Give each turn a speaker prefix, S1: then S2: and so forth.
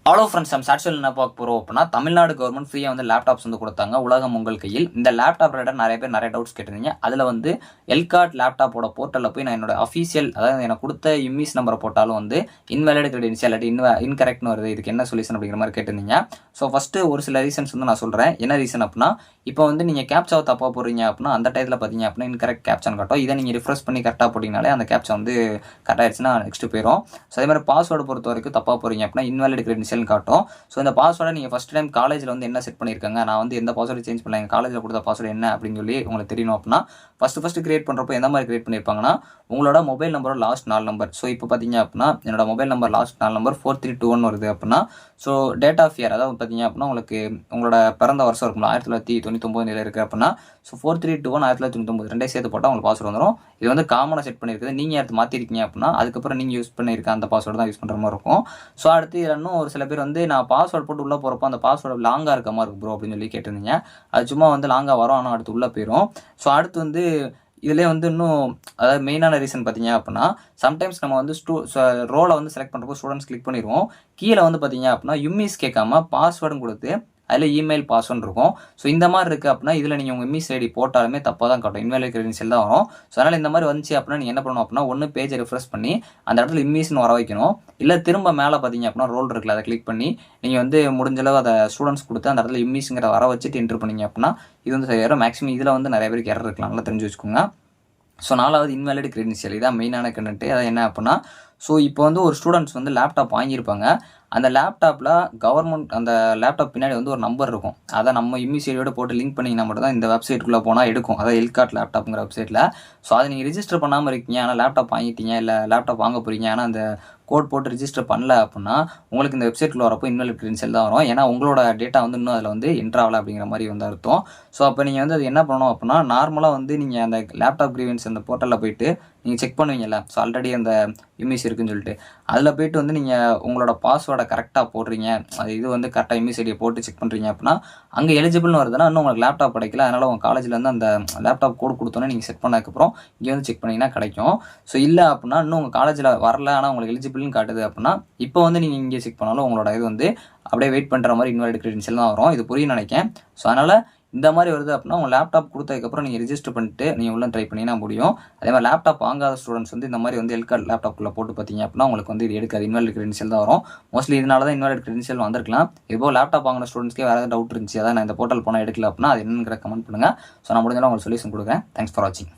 S1: Hello friends, நம்ம சாட்சியில் என்ன பார்க்க போகிறோம் அப்படின்னா, தமிழ்நாடு கவர்மெண்ட் ஃப்ரீயாக வந்து லேப்டாப்ஸ் வந்து கொடுத்தாங்க. உலகம் உங்கள் கையில். இந்த லேப்டாப் ரிலேட்டட் நிறைய பேர் நிறைய டவுட்ஸ் கேட்டிருந்தீங்க. அதில் வந்து எல்கார்ட் லேப்டாப்போட போர்ட்டலில் போய் நான் என்னோட அஃபீஷியல், அதாவது எனக்கு கொடுத்த யுமிஸ் நம்பரை போட்டாலும் வந்து இன்வேலிட் கிரெடென்ஷியல் இல்லாட்டி இன்கரெக்ட்னு வருது. இதுக்கு என்ன சொல்யூஷன் அப்படிங்கிற மாதிரி கேட்டிருந்தீங்க. ஸோ ஃபஸ்ட்டு ஒரு சில ரீசன்ஸ் வந்து நான் சொல்கிறேன். என்ன ரீசன் அப்படின்னா, இப்போ வந்து நீங்கள் கேப்சாவை தப்பாக போடுறீங்க அப்படின்னா அந்த டைத்தில் பார்த்தீங்க அப்படின்னா இன்கரெக்ட் கேப்சான்னு காட்டும். இதை நீங்கள் ரிஃப்ரெஷ் பண்ணி கரெக்டாக போட்டிங்கனாலே அந்த கேப்சா வந்து கரெக்டாகிடுச்சுன்னா நெக்ஸ்ட்டு போயிடும். ஸோ அதே மாதிரி பாஸ்வேர்டு பொறுத்த வரைக்கும் தப்பாக போகிறீங்க அப்படின்னா இன்வேலிட் கிரெடென்ஷியல் காட்டும். ஸோ இந்த பாஸ்வேர்டை நீங்கள் ஃபஸ்ட் டைம் காலேஜில் வந்து என்ன செட் பண்ணியிருக்காங்க, நான் வந்து எந்த பாஸ்வேர்டு சேஞ்ச் பண்ணல, எங்கள் காலேஜில் கொடுத்த பாஸ்வேர்டு என்ன அப்படின்னு சொல்லி உங்களுக்கு தெரியணும் அப்படின்னா, ஃபஸ்ட்டு கிரியேட் பண்ணுறப்போ எந்த மாதிரி கிரியேட் பண்ணியிருப்பாங்கன்னா, உங்களோட மொபைல் நம்பரோட லாஸ்ட் 4 நம்பர். ஸோ இப்போ பார்த்தீங்க அப்படின்னா என்னோட மொபைல் நம்பர் லாஸ்ட் 4 நம்பர் 4321 வருது அப்படின்னா, ஸோ டேட் ஆஃப் இயர், அதாவது பார்த்தீங்க அப்படின்னா உங்களுக்கு உங்களோட பிறந்த வருஷம் இருக்கும்ல 1999 இருக்குது அப்படின்னா, ஸோ 4321 1999 ரெண்டே சேர்த்து போட்டால் உங்களுக்கு பாஸ்வேர்டு வந்துடும். இது வந்து காமனாக செட் பண்ணியிருக்குது. நீங்கள் எடுத்து மாற்றிருக்கீங்க அப்படின்னா அதுக்கப்புறம் நீங்கள் யூஸ் பண்ணியிருக்க அந்த பாஸ்வேர்டு தான் யூஸ் பண்ணுற மாதிரி இருக்கும். ஸோ அடுத்து இன்னும் ஒரு சில பேர் வந்து நான் பாஸ்வேர்டு போட்டு உள்ளே போகிறப்போ அந்த பாஸ்வேர்டு லாங்காக இருக்க மாதிரி இருக்கும் ப்ரோ அப்படின்னு சொல்லி கேட்டிருந்தீங்க. அது சும்மா வந்து லாங்காக வரும், ஆனால் அடுத்து உள்ளே போயிடும். ஸோ அடுத்து வந்து இதிலே வந்து இன்னும் அதாவது மெயினான ரீசன் பார்த்தீங்க அப்படின்னா, சம்டைம்ஸ் நம்ம வந்து ரோலை வந்து செலக்ட் பண்ணுறப்போ ஸ்டூடெண்ட்ஸ் கிளிக் பண்ணிடுவோம். கீழே வந்து பார்த்தீங்க அப்படின்னா யுமிஸ் கேட்காம பாஸ்வேர்டும் கொடுத்து அதில் இமெயில் பாஸ்வேர்டு இருக்கும். ஸோ இந்த மாதிரி இருக்குது அப்படின்னா இதில் நீங்கள் உங்கள் இமெயில் ஐடி போட்டாலுமே தப்பாக தான் காட்டும், இன்வேலிட் கிரெடென்ஷியல் தான் வரும். ஸோ அதனால் இந்த மாதிரி வந்துச்சு அப்படின்னா நீங்கள் என்ன பண்ணணும் அப்படின்னா, ஒன்று பேஜை ரிஃப்ரெஷ் பண்ணி அந்த இடத்துல இமெயில்ஸ்னு வர வைக்கணும். இல்லை திரும்ப மேலே பார்த்தீங்க அப்படின்னா ரோல் இருக்குல்ல, அதை கிளிக் பண்ணி நீங்கள் வந்து முடிஞ்சளவு அதை ஸ்டூடெண்ட்ஸ் கொடுத்து அந்த இடத்துல இமெயில்ஸுங்கிற வர வச்சுட்டு என்ட்ரு பண்ணிங்க அப்படின்னா இது வந்து சரியாயிரும். மேக்ஸிமம் இதில் வந்து நிறைய பேருக்கு எரர் இருக்கலாம், நல்லா தெரிஞ்சு வச்சுக்கோங்க. ஸோ 4வது இன்வேலிட் கிரெடென்ஷியல், இதான் மெயினான கண்டென்ட்டு. அது என்ன அப்படின்னா, ஸோ இப்போ வந்து ஒரு ஸ்டூடெண்ட்ஸ் வந்து லேப்டாப் வாங்கியிருப்பாங்க. அந்த லேப்டாப்பில் கவர்மெண்ட் அந்த லேப்டாப் பின்னாடி வந்து ஒரு நம்பர் இருக்கும். அதை நம்ம இமெயில் போட்டு லிங்க் பண்ணிங்கன்னா மட்டும் தான் இந்த வெப்சைட்டுக்குள்ளே போனால் எடுக்கும். அதாவது எல்கார்ட் லேப்டாப்புங்கிற வெப்சைட்டில். ஸோ அதை நீங்கள் ரிஜிஸ்டர் பண்ணாமல் இருக்கீங்க, ஆனால் லேப்டாப் வாங்கிட்டீங்க, இல்லை லேப்டாப் வாங்க போகிறீங்க, ஆனால் அந்த கோட் போட்டு ரிஜிஸ்டர் பண்ணல அப்படின்னா உங்களுக்கு இந்த வெப்சைட்டில் வரப்போ இன்வேலிட் கிரெடென்ஷியல் தான் வரும். ஏன்னா உங்களோட டேட்டா வந்து இன்னும் அதில் வந்து என்ட்ரு ஆகலை அப்படிங்கிற மாதிரி வந்து அர்த்தம். ஸோ அப்போ நீங்கள் வந்து அது என்ன பண்ணணும் அப்படின்னா, நார்மலாக வந்து நீங்கள் அந்த லேப்டாப் கிரீவன்ஸ் அந்த போர்ட்டலில் போயிட்டு நீங்கள் செக் பண்ணுவீங்கல்ல, ஸோ ஆல்ரெடி அந்த இமெயில் இருக்குன்னு சொல்லிட்டு அதில் போய்ட்டு வந்து நீங்கள் உங்களோட பாஸ்வேர்டை கரெக்டாக போடுறீங்க, அது இது வந்து கரெக்டாக இமெயில் ஐடியை போட்டு செக் பண்ணுறீங்க அப்படின்னா அங்கே எலிஜிபிள்னு வருதுன்னா இன்னும் உங்களுக்கு லேப்டாப் கிடைக்கல. அதனால் உங்கள் காலேஜில் வந்து அந்த லேப்டாப் கோடு கொடுத்தோன்னே நீங்கள் செட் பண்ணதுக்கப்புறம் இங்கே வந்து செக் பண்ணிங்கன்னா கிடைக்கும். ஸோ இல்லை அப்படின்னா இன்னும் உங்கள் காலேஜில் வரல, ஆனால் உங்களுக்கு எலிஜிபிள்னு காட்டுது அப்படின்னா இப்போ வந்து நீங்கள் இங்கே செக் பண்ணாலும் உங்களோட இது வந்து அப்படியே வெயிட் பண்ணுற மாதிரி இன்வாலிட் கிரெடென்ஷியல் தான் வரும். இது புரியும் நினைக்கிறேன். ஸோ அதனால் இந்த மாதிரி வருது அப்படின்னா உங்கள் லேப்டாப் கொடுத்ததுக்கப்புறம் நீங்கள் ரிஜிஸ்டர் பண்ணிட்டு நீங்கள் உள்ள ட்ரை பண்ணினா முடியும். அதே மாதிரி லேப்டாப் வாங்காத ஸ்டூடெண்ட்ஸ் வந்து இந்த மாதிரி வந்து எல்கார்ட் லேப்டாப்பில் போட்டு பார்த்தீங்க அப்படின்னா உங்களுக்கு வந்து இது எடுக்காது, இன்வாலிட் கிரெடென்ஷியல் தான் வரும். மோஸ்ட்லி இதனால தான் இன்வாலிட் கிரெடென்ஷியல் வந்திருக்கலாம். இப்போ லேப்டாப் வாங்கின ஸ்டூடெண்ட்ஸ்க்கே வேறு ஏதாவது டவுட் இருந்துச்சு, அதான் நான் இந்த போர்ட்டல் போனால் எடுக்கல அப்படின்னா அது என்னங்கிற கமெண்ட் பண்ணுங்கள். ஸோ நான் முடிஞ்சாலும் உங்களுக்கு சொல்யூஷன் கொடுக்குறேன். தேங்க்ஸ் ஃபார் வாட்சிங்.